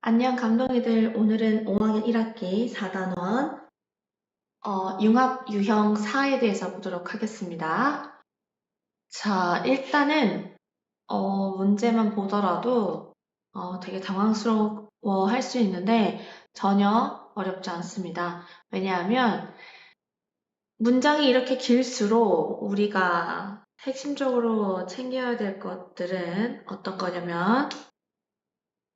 안녕 감동이들. 오늘은 5학년 1학기 4단원 융합 유형 4에 대해서 보도록 하겠습니다. 자, 일단은 문제만 보더라도 되게 당황스러워 할 수 있는데 전혀 어렵지 않습니다. 왜냐하면 문장이 이렇게 길수록 우리가 핵심적으로 챙겨야 될 것들은 어떤 거냐면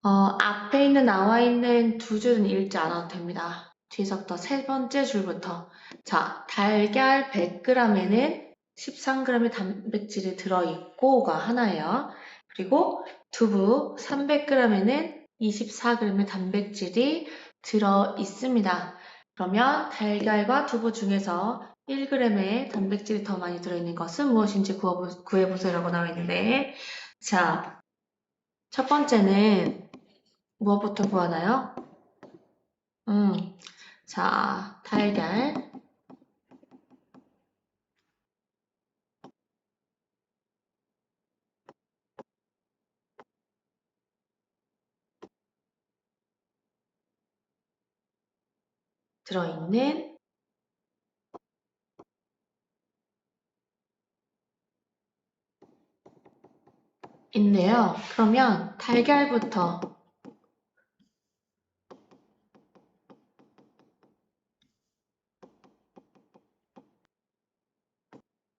앞에 나와 있는 두 줄은 읽지 않아도 됩니다. 뒤에서부터 세 번째 줄부터. 자, 달걀 100g에는 13g의 단백질이 들어있고가 하나예요. 그리고 두부 300g에는 24g의 단백질이 들어있습니다. 그러면 달걀과 두부 중에서 1g의 단백질이 더 많이 들어있는 것은 무엇인지 구해보세요라고 나와 있는데, 자, 첫 번째는 무엇부터 구하나요? 자, 달걀. 들어있는 인데요. 그러면 달걀부터.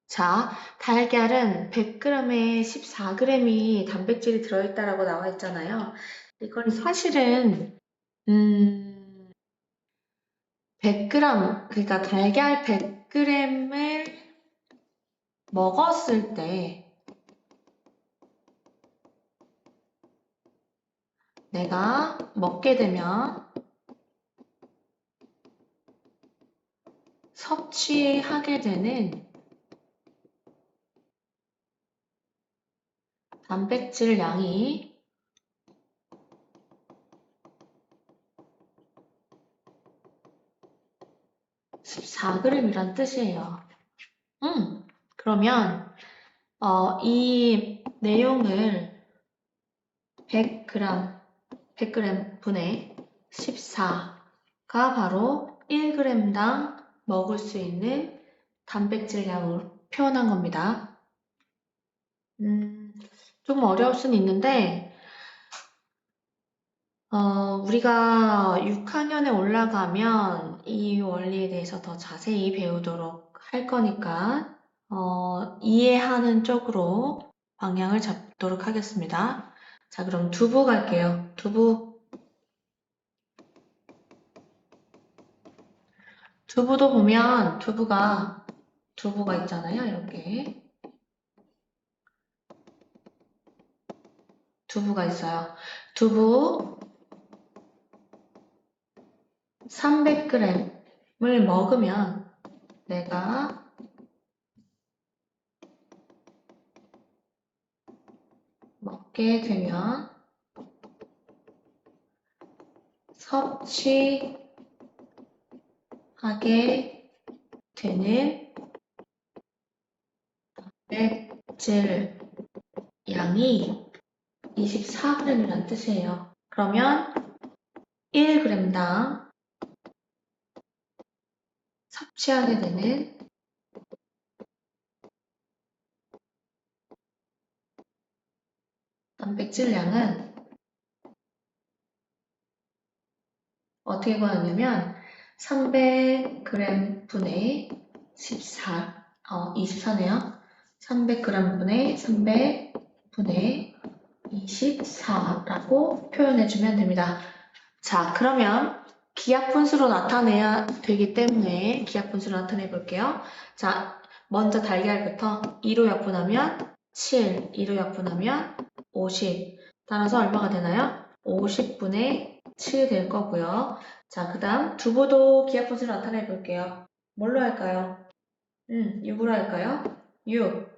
자, 달걀은 100g에 14g이 단백질이 들어있다라고 나와 있잖아요. 이건 사실은 100g, 그러니까 달걀 100g을 먹었을 때 내가 먹게 되면 섭취하게 되는 단백질 양이 14g이란 뜻이에요. 그러면 이 내용을 100g 분의 14가 바로 1g당 먹을 수 있는 단백질 양으로 표현한 겁니다. 조금 어려울 수는 있는데 우리가 6학년에 올라가면 이 원리에 대해서 더 자세히 배우도록 할 거니까 이해하는 쪽으로 방향을 잡도록 하겠습니다. 자, 그럼 두부 갈게요. 두부도 보면 두부가 있잖아요. 이렇게 두부가 있어요. 두부 300g을 먹으면 내가 먹게 되면 섭취하게 되는 단백질 양이 24g이란 뜻이에요. 그러면 1g당 섭취하게 되는 단백질 양은 어떻게 구하냐면 300g 분의 14, 24네요. 300g 분의 300 분의 24라고 표현해주면 됩니다. 자, 그러면 기하분수로 나타내야 되기 때문에 기하분수로 나타내 볼게요. 자, 먼저 달걀부터 2로 약분하면 7, 2로 약분하면 50. 따라서 얼마가 되나요? 50분의 7 될 거고요. 자, 그 다음 두부도 기하분수로 나타내 볼게요. 뭘로 할까요? 6으로 할까요? 6,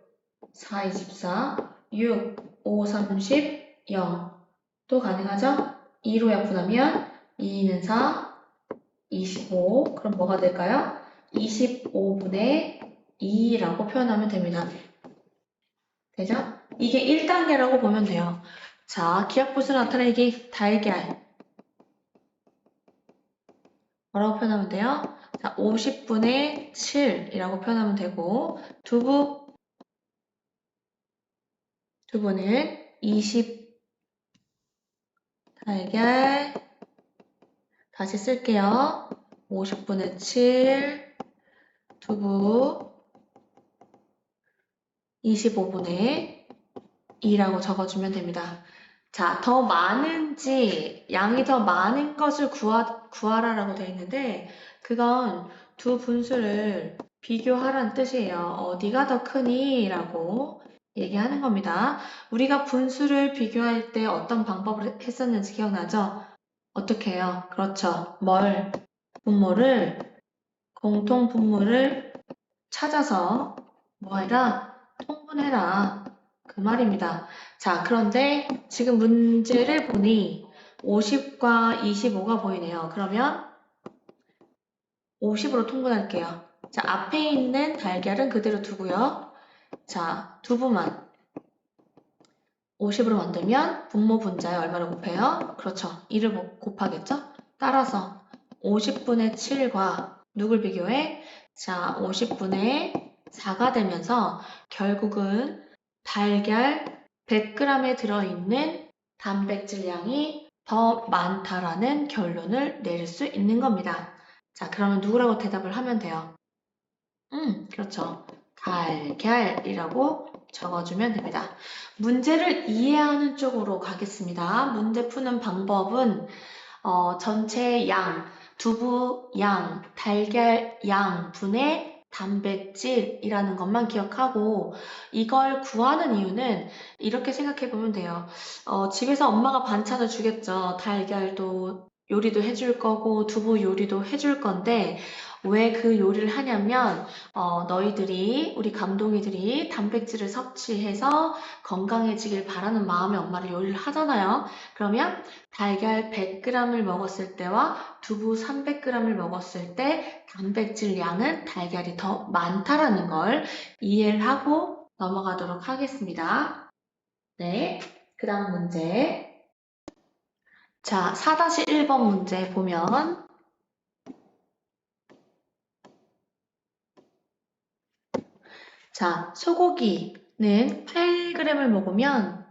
4, 24, 6, 5, 30, 0. 또 가능하죠? 2로 약분하면 2는 4, 25. 그럼 뭐가 될까요? 25분의 2라고 표현하면 됩니다. 되죠? 이게 1단계라고 보면 돼요. 자, 기하분수 나타내기 달걀. 뭐라고 표현하면 돼요? 자, 50분의 7이라고 표현하면 되고, 두부는 20 달걀, 다시 쓸게요. 50분의 7, 두부, 25분의 2라고 적어주면 됩니다. 자, 더 많은지, 양이 더 많은 것을 구하라라고 되어 있는데, 그건 두 분수를 비교하라는 뜻이에요. 어디가 더 크니? 라고 얘기하는 겁니다. 우리가 분수를 비교할 때 어떤 방법을 했었는지 기억나죠? 어떻게 해요? 그렇죠. 분모를, 공통 분모를 찾아서 뭐 해라? 통분해라. 그 말입니다. 자, 그런데 지금 문제를 보니 50과 25가 보이네요. 그러면 50으로 통분할게요. 자, 앞에 있는 달걀은 그대로 두고요. 자, 두부만 50으로 만들면 분모 분자에 얼마를 곱해요? 그렇죠. 2를 곱하겠죠? 따라서 50분의 7과 누굴 비교해? 자, 50분의 4가 되면서 결국은 달걀 100g에 들어있는 단백질량이 더 많다라는 결론을 내릴 수 있는 겁니다. 자, 그러면 누구라고 대답을 하면 돼요? 그렇죠. 달걀이라고 적어주면 됩니다. 문제를 이해하는 쪽으로 가겠습니다. 문제 푸는 방법은 전체 양, 두부 양, 달걀 양 분의 단백질이라는 것만 기억하고 이걸 구하는 이유는 이렇게 생각해 보면 돼요. 집에서 엄마가 반찬을 주겠죠. 달걀도 요리도 해줄 거고 두부 요리도 해줄 건데 왜 그 요리를 하냐면 우리 감동이들이 단백질을 섭취해서 건강해지길 바라는 마음에 엄마를 요리를 하잖아요. 그러면 달걀 100g을 먹었을 때와 두부 300g을 먹었을 때 단백질 양은 달걀이 더 많다라는 걸 이해를 하고 넘어가도록 하겠습니다. 네, 그 다음 문제. 자, 4-1번 문제 보면 자, 소고기는 8g을 먹으면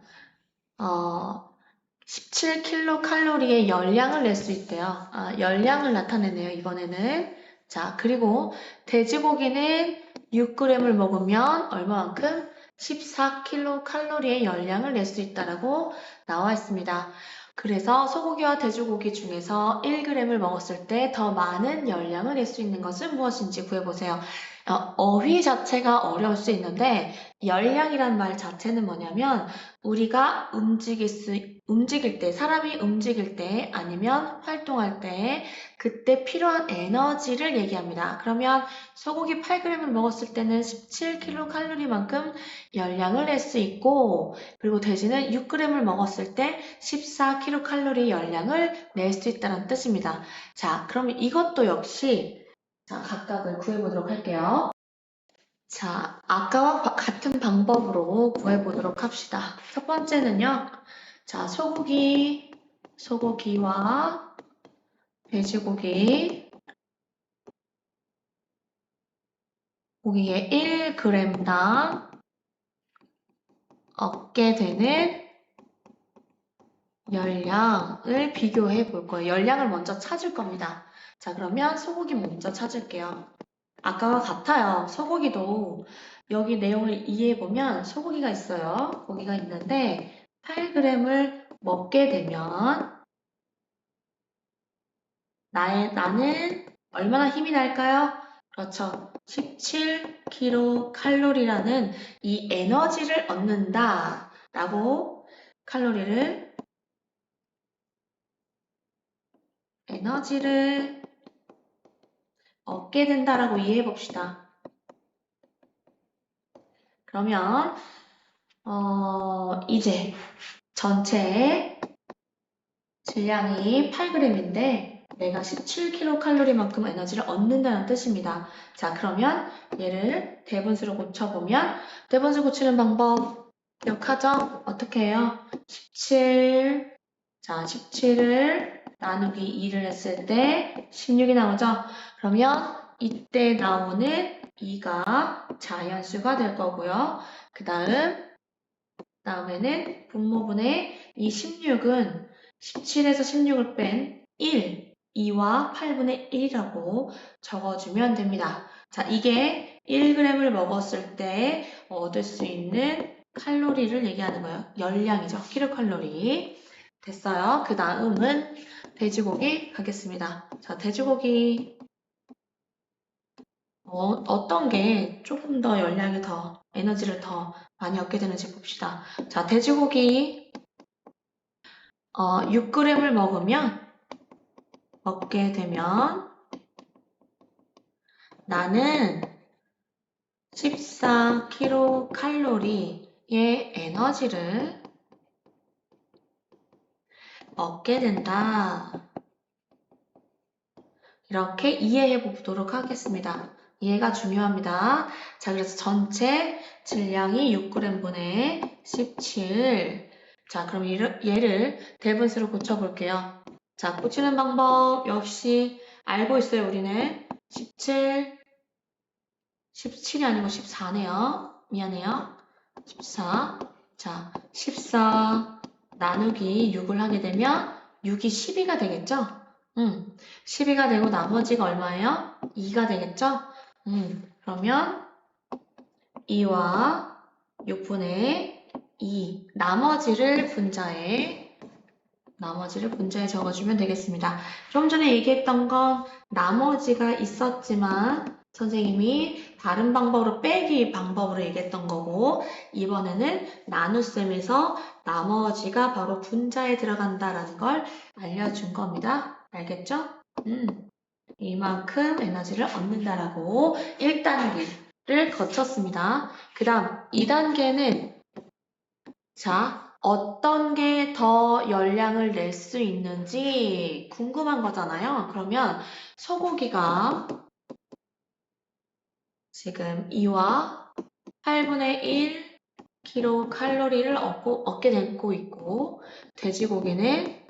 17kcal의 열량을 낼 수 있대요. 열량을 나타내네요, 이번에는. 자, 그리고 돼지고기는 6g을 먹으면 얼마만큼? 14kcal의 열량을 낼 수 있다라고 나와 있습니다. 그래서 소고기와 돼지고기 중에서 1g을 먹었을 때 더 많은 열량을 낼 수 있는 것은 무엇인지 구해보세요. 어휘 자체가 어려울 수 있는데 열량이란 말 자체는 뭐냐면 우리가 움직일 때, 사람이 움직일 때 아니면 활동할 때 그때 필요한 에너지를 얘기합니다. 그러면 소고기 8g을 먹었을 때는 17kcal만큼 열량을 낼 수 있고 그리고 돼지는 6g을 먹었을 때 14kcal 열량을 낼 수 있다는 뜻입니다. 자, 그러면 이것도 역시 자, 각각을 구해보도록 할게요. 자, 아까와 같은 방법으로 구해보도록 합시다. 첫 번째는요. 자, 소고기와 돼지고기, 고기의 1g당 얻게 되는 열량을 비교해 볼 거예요. 열량을 먼저 찾을 겁니다. 자, 그러면 소고기 먼저 찾을게요. 아까와 같아요. 소고기도 여기 내용을 이해해보면 소고기가 있어요. 고기가 있는데 8g을 먹게 되면 나는 얼마나 힘이 날까요? 그렇죠. 17kcal라는 이 에너지를 얻는다 라고 에너지를 얻게 된다라고 이해해 봅시다. 그러면 이제 전체 질량이 8g인데 내가 17kcal만큼 에너지를 얻는다는 뜻입니다. 자, 그러면 얘를 대분수로 고쳐보면 대분수 고치는 방법 기억하죠? 어떻게 해요? 17을 나누기 2를 했을 때 16이 나오죠? 그러면 이때 나오는 2가 자연수가 될 거고요. 그 다음에는 분모분의 이 16은 17에서 16을 뺀 1, 2와 8분의 1이라고 적어주면 됩니다. 자, 이게 1g을 먹었을 때 얻을 수 있는 칼로리를 얘기하는 거예요. 열량이죠. 킬로칼로리. 됐어요. 그 다음은 돼지고기 가겠습니다. 자, 돼지고기 어떤 게 조금 더 열량이 더 에너지를 더 많이 얻게 되는지 봅시다. 자, 돼지고기 6g을 먹게 되면 나는 14kcal의 에너지를 얻게 된다. 이렇게 이해해 보도록 하겠습니다. 이해가 중요합니다. 자, 그래서 전체 질량이 6g분의 17. 자, 그럼 얘를 대분수로 고쳐볼게요. 자, 고치는 방법 역시 알고 있어요, 우리는. 17이 아니고 14네요. 미안해요. 14. 자, 14 나누기 6을 하게 되면 6이 12가 되겠죠? 12가 되고 나머지가 얼마예요? 2가 되겠죠? 그러면 2와 6분의 2 나머지를 분자에 적어주면 되겠습니다. 좀 전에 얘기했던 건 나머지가 있었지만 선생님이 다른 방법으로 빼기 방법으로 얘기했던 거고 이번에는 나눗셈에서 나머지가 바로 분자에 들어간다라는 걸 알려준 겁니다. 알겠죠? 이만큼 에너지를 얻는다라고 1단계를 거쳤습니다. 그 다음 2단계는 자, 어떤 게 더 열량을 낼 수 있는지 궁금한 거잖아요. 그러면 소고기가 지금 2와 8분의 1 킬로칼로리를 얻게 되고 있고 돼지고기는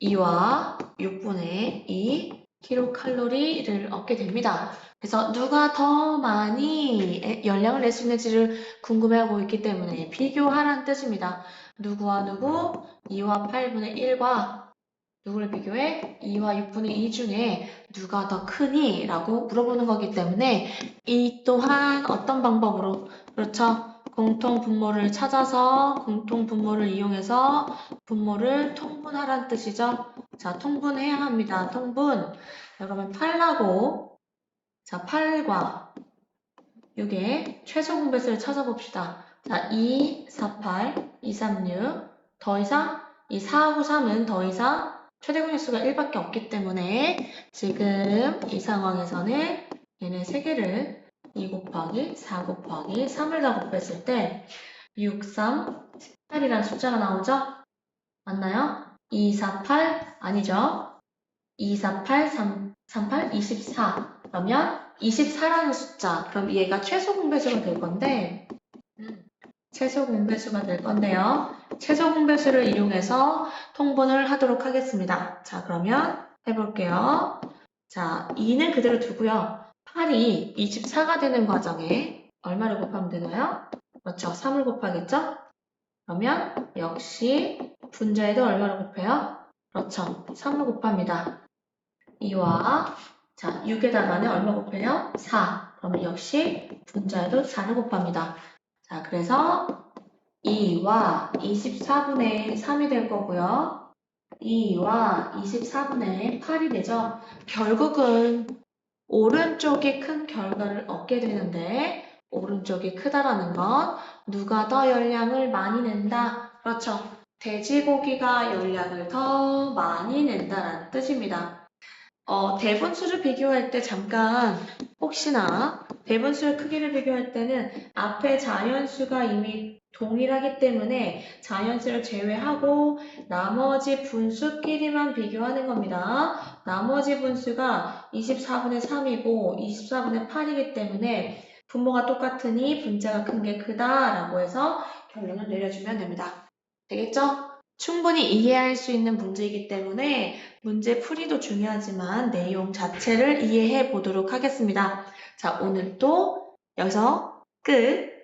2와 6분의 2 킬로칼로리를 얻게 됩니다. 그래서 누가 더 많이 열량을 낼 수 있는지를 궁금해하고 있기 때문에 비교하라는 뜻입니다. 누구와 누구? 2와 8분의 1과 누구를 비교해? 2와 6분의 2 중에 누가 더 크니? 라고 물어보는 거기 때문에 이 또한 어떤 방법으로? 그렇죠? 공통 분모를 찾아서 공통 분모를 이용해서 분모를 통분하라는 뜻이죠. 자, 통분해야 합니다. 통분. 자, 그러면 8하고 자, 8과 6의 최소 공배수를 찾아봅시다. 자, 2, 4, 8, 2, 3, 6. 더 이상 이 4하고 3은 더 이상 최대 공배수가 1밖에 없기 때문에 지금 이 상황에서는 얘네 3개를 2 곱하기 4 곱하기 3을 다 곱했을 때 6, 3, 18이라는 숫자가 나오죠? 맞나요? 2, 4, 8 아니죠? 2, 4, 8, 3, 8, 24. 그러면 24라는 숫자. 그럼 얘가 최소 공배수가 될 건데, 최소 공배수가 될 건데요. 최소 공배수를 이용해서 통분을 하도록 하겠습니다. 자, 그러면 해볼게요. 자, 2는 그대로 두고요. 8이 24가 되는 과정에 얼마를 곱하면 되나요? 그렇죠. 3을 곱하겠죠? 그러면 역시 분자에도 얼마를 곱해요? 그렇죠. 3을 곱합니다. 2와 자 6에다가는 얼마 곱해요? 4. 그러면 역시 분자에도 4를 곱합니다. 자, 그래서 2와 24분의 3이 될 거고요. 2와 24분의 8이 되죠. 결국은 오른쪽이 큰 결과를 얻게 되는데 오른쪽이 크다라는 건 누가 더 열량을 많이 낸다. 그렇죠. 돼지고기가 열량을 더 많이 낸다라는 뜻입니다. 대분수를 비교할 때 잠깐 혹시나 대분수의 크기를 비교할 때는 앞에 자연수가 이미 동일하기 때문에 자연수를 제외하고 나머지 분수끼리만 비교하는 겁니다. 나머지 분수가 24분의 3이고 24분의 8이기 때문에 분모가 똑같으니 분자가 큰 게 크다라고 해서 결론을 내려주면 됩니다. 되겠죠? 충분히 이해할 수 있는 문제이기 때문에 문제 풀이도 중요하지만 내용 자체를 이해해 보도록 하겠습니다. 자, 오늘 또 여기서 끝!